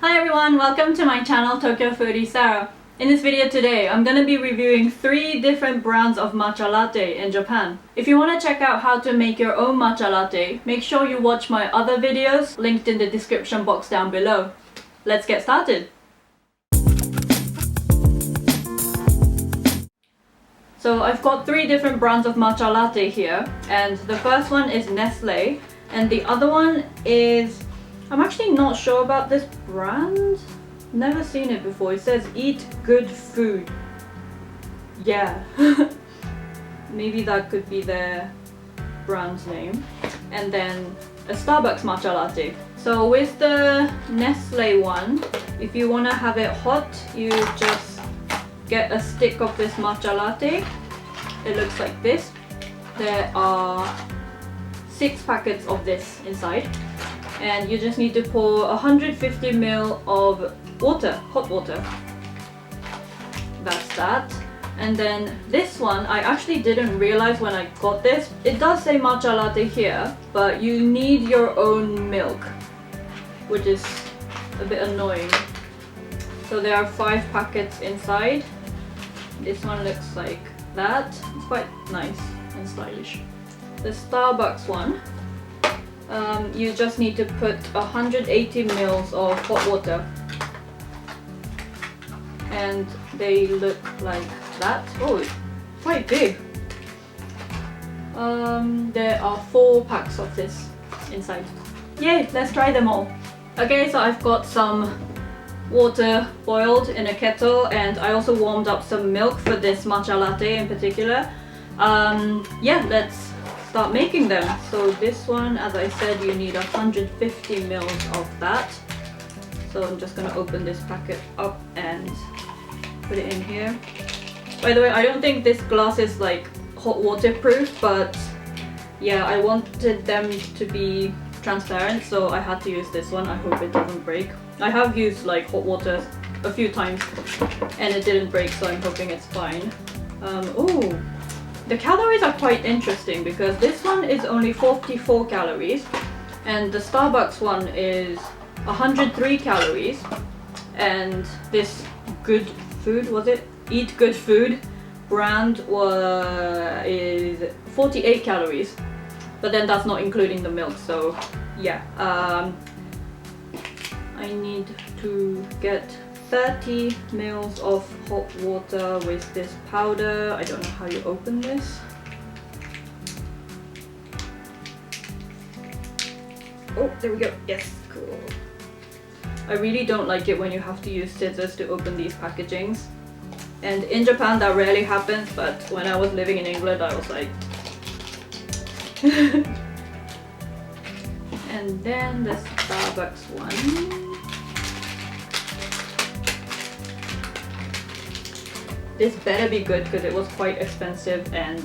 Hi everyone, welcome to my channel Tokyo Foodie Sarah. In this video today, I'm gonna be reviewing 3 different brands of matcha latte in Japan. If you want to check out how to make your own matcha latte, make sure you watch my other videos linked in the description box down below. Let's get started! So I've got 3 different brands of matcha latte here, and the first one is Nestle, and the other one is... I'm actually not sure about this brand. Never seen it before. It says eat good food. Yeah. Maybe that could be their brand's name. And then a Starbucks matcha latte. So with the Nestle one, if you want to have it hot, you just get a stick of this matcha latte. It looks like this. There are 6 packets of this inside. And you just need to pour 150 ml of water, hot water. That's that. And then this one, I actually didn't realize when I got this. It does say matcha latte here, but you need your own milk, which is a bit annoying. So there are 5 packets inside. This one looks like that. It's quite nice and stylish. The Starbucks one, you just need to put 180 ml of hot water, and they look like that. Oh, quite big. There are 4 packs of this inside. Yay, let's try them all. Okay, so I've got some water boiled in a kettle, and I also warmed up some milk for this matcha latte in particular. Yeah, let's start making them. So this one, as I said, you need 150 ml of that. So I'm just gonna open this packet up and put it in here. By the way, I don't think this glass is like hot water proof, but yeah, I wanted them to be transparent, so I had to use this one. I hope it doesn't break. I have used like hot water a few times and it didn't break, so I'm hoping it's fine. Oh, the calories are quite interesting because this one is only 44 calories and the Starbucks one is 103 calories, and this good food, was it? Eat Good Food brand is 48 calories, but then that's not including the milk, so yeah. I need to get 30 ml of hot water with this powder. I don't know how you open this. Oh, there we go. Yes, cool. I really don't like it when you have to use scissors to open these packagings. And in Japan that rarely happens, but when I was living in England I was like... And then the Starbucks one. This better be good because it was quite expensive and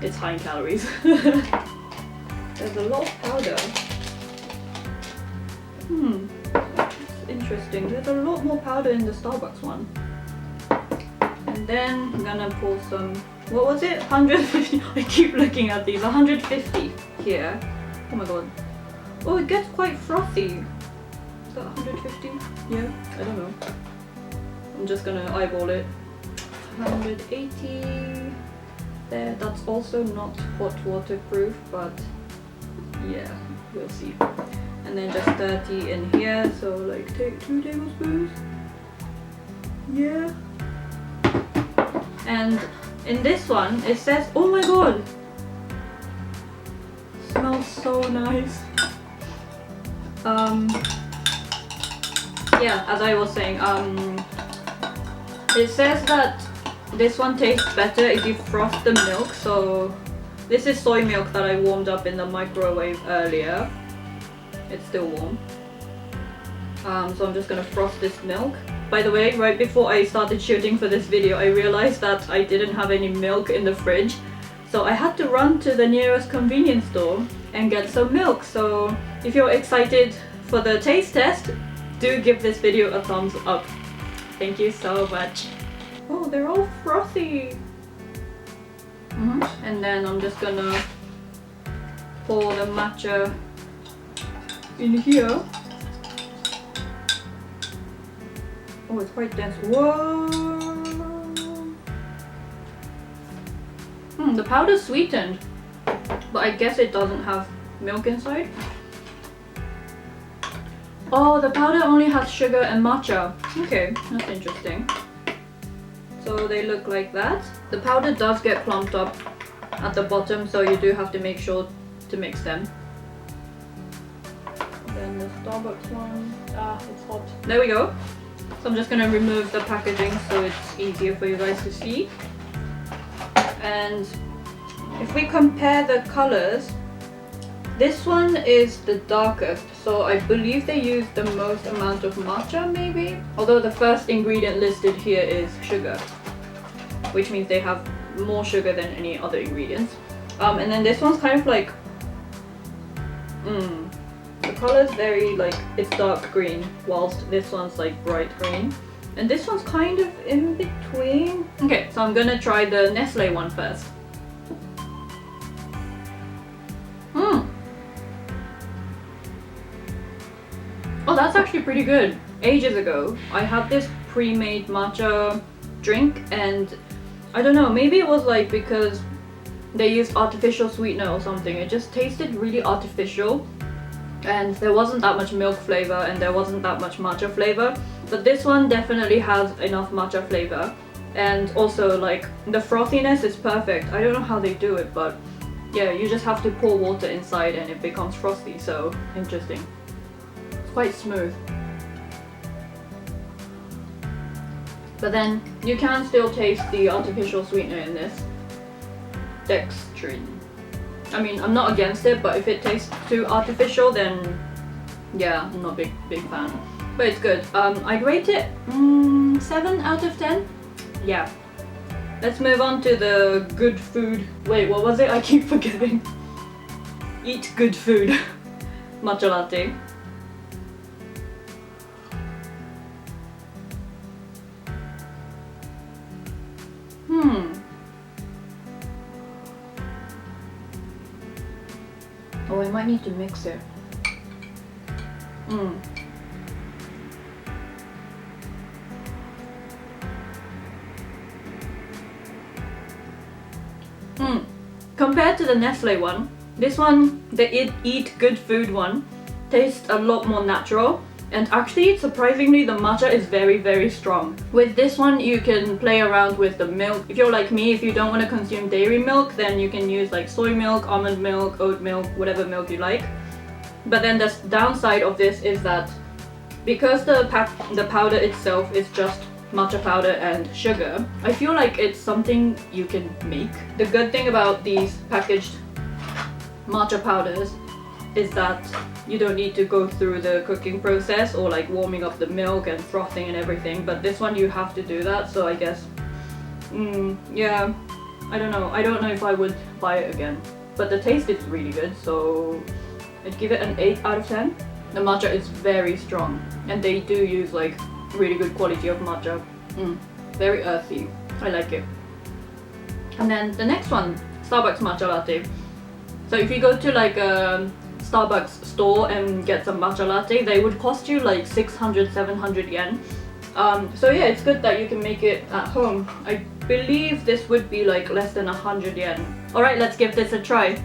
it's high in calories. There's a lot of powder. That's interesting. There's a lot more powder in the Starbucks one. And then I'm gonna pour some, what was it? 150? I keep looking at these. 150 here. Oh my god. Oh, it gets quite frothy. Is that 150? Yeah, I don't know. I'm just gonna eyeball it. 180 there. That's also not hot water proof, but yeah, we'll see. And then just 30 in here, so like take 2 tablespoons. Yeah. And in this one it says, oh my god, smells so nice. Yeah, as I was saying, it says that this one tastes better if you frost the milk. So this is soy milk that I warmed up in the microwave earlier. It's still warm. So I'm just gonna frost this milk. By the way, right before I started shooting for this video, I realized that I didn't have any milk in the fridge. So I had to run to the nearest convenience store and get some milk. So if you're excited for the taste test, do give this video a thumbs up. Thank you so much. Oh, they're all frothy. And then I'm just gonna pour the matcha in here. Oh, it's quite dense. Whoa! The powder's sweetened, but I guess it doesn't have milk inside. Oh, the powder only has sugar and matcha. Okay, that's interesting. So they look like that. The powder does get clumped up at the bottom, so you do have to make sure to mix them. Then the Starbucks one. Ah, it's hot. There we go. So I'm just gonna remove the packaging so it's easier for you guys to see. And if we compare the colors, this one is the darkest, so I believe they use the most amount of matcha maybe? Although the first ingredient listed here is sugar, which means they have more sugar than any other ingredients. And then this one's kind of like, the color's very like, it's dark green, whilst this one's like bright green. And this one's kind of in between. Okay, so I'm gonna try the Nestle one first. Oh, that's actually pretty good. Ages ago, I had this pre-made matcha drink, and I don't know, maybe it was like because they used artificial sweetener or something. It just tasted really artificial, and there wasn't that much milk flavor and there wasn't that much matcha flavor. But this one definitely has enough matcha flavor, and also like the frothiness is perfect. I don't know how they do it, but yeah, you just have to pour water inside and it becomes frosty, so interesting. It's quite smooth. But then you can still taste the artificial sweetener in this. Dextrine. I mean, I'm not against it, but if it tastes too artificial, then yeah, I'm not a big fan. But it's good. I'd rate it 7 out of 10. Yeah. Let's move on to the good food. Wait, what was it? I keep forgetting. Eat good food. Matcha latte. Oh, I might need to mix it. Compared to the Nestle one, this one, the Eat Good Food one, tastes a lot more natural. And actually, surprisingly, the matcha is very strong. With this one, you can play around with the milk. If you're like me, if you don't want to consume dairy milk, then you can use like soy milk, almond milk, oat milk, whatever milk you like. But then the downside of this is that because the powder itself is just matcha powder and sugar, I feel like it's something you can make. The good thing about these packaged matcha powders is that you don't need to go through the cooking process or like warming up the milk and frothing and everything, but this one you have to do that, so I guess yeah, I don't know if I would buy it again, but the taste is really good, so I'd give it an 8 out of 10. The matcha is very strong, and they do use like really good quality of matcha. Very earthy. I like it. And then the next one, Starbucks matcha latte. So if you go to like a Starbucks store and get some matcha latte, they would cost you like 600-700 yen. So yeah, it's good that you can make it at home. I believe this would be like less than 100 yen. Alright, let's give this a try.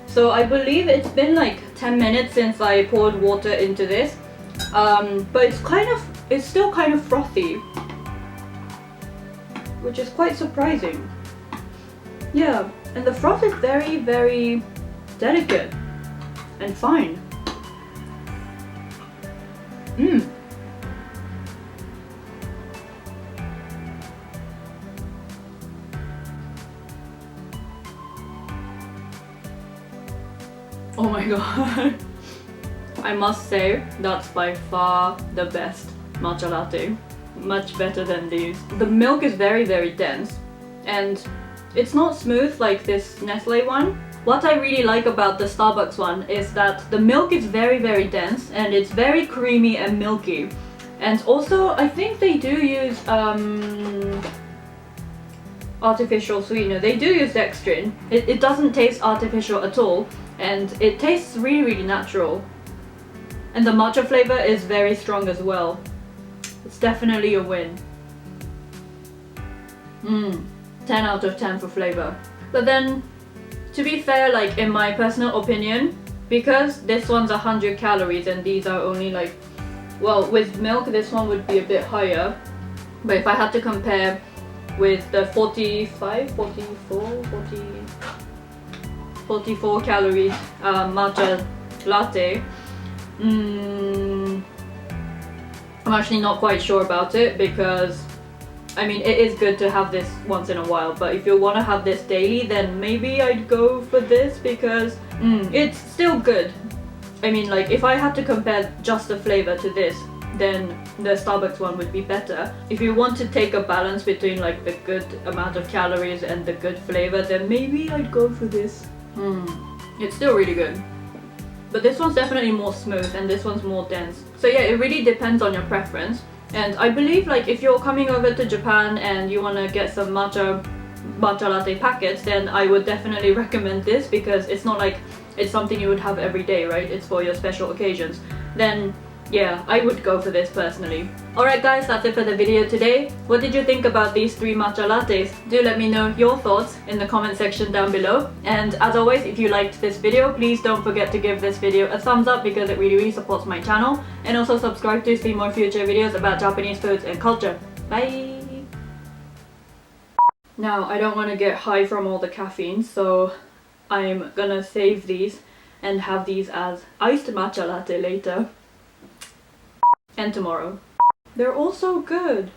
So I believe it's been like 10 minutes since I poured water into this, but it's still kind of frothy, which is quite surprising. Yeah, and the froth is very delicate and fine. Oh my god. I must say, that's by far the best matcha latte. Much better than these. The milk is very dense, and it's not smooth like this Nestle one. What I really like about the Starbucks one is that the milk is very dense, and it's very creamy and milky. And also, I think they do use artificial sweetener. They do use dextrine. It doesn't taste artificial at all, and it tastes really natural. And the matcha flavor is very strong as well. It's definitely a win. 10 out of 10 for flavor. But then, to be fair, like in my personal opinion, because this one's 100 calories and these are only like, well, with milk this one would be a bit higher. But if I had to compare with the 44 calories matcha latte, I'm actually not quite sure about it, because I mean, it is good to have this once in a while, but if you want to have this daily, then maybe I'd go for this, because it's still good. I mean, like, if I had to compare just the flavor to this, then the Starbucks one would be better. If you want to take a balance between like the good amount of calories and the good flavor, then maybe I'd go for this. It's still really good. But this one's definitely more smooth and this one's more dense. So yeah, it really depends on your preference. And I believe like if you're coming over to Japan and you want to get some matcha latte packets, then I would definitely recommend this, because it's not like it's something you would have every day, right? It's for your special occasions. Then yeah, I would go for this personally. Alright guys, that's it for the video today. What did you think about these 3 matcha lattes? Do let me know your thoughts in the comment section down below. And as always, if you liked this video, please don't forget to give this video a thumbs up, because it really supports my channel. And also subscribe to see more future videos about Japanese foods and culture. Bye! Now, I don't want to get high from all the caffeine, so I'm gonna save these and have these as iced matcha latte later. And tomorrow. They're all so good.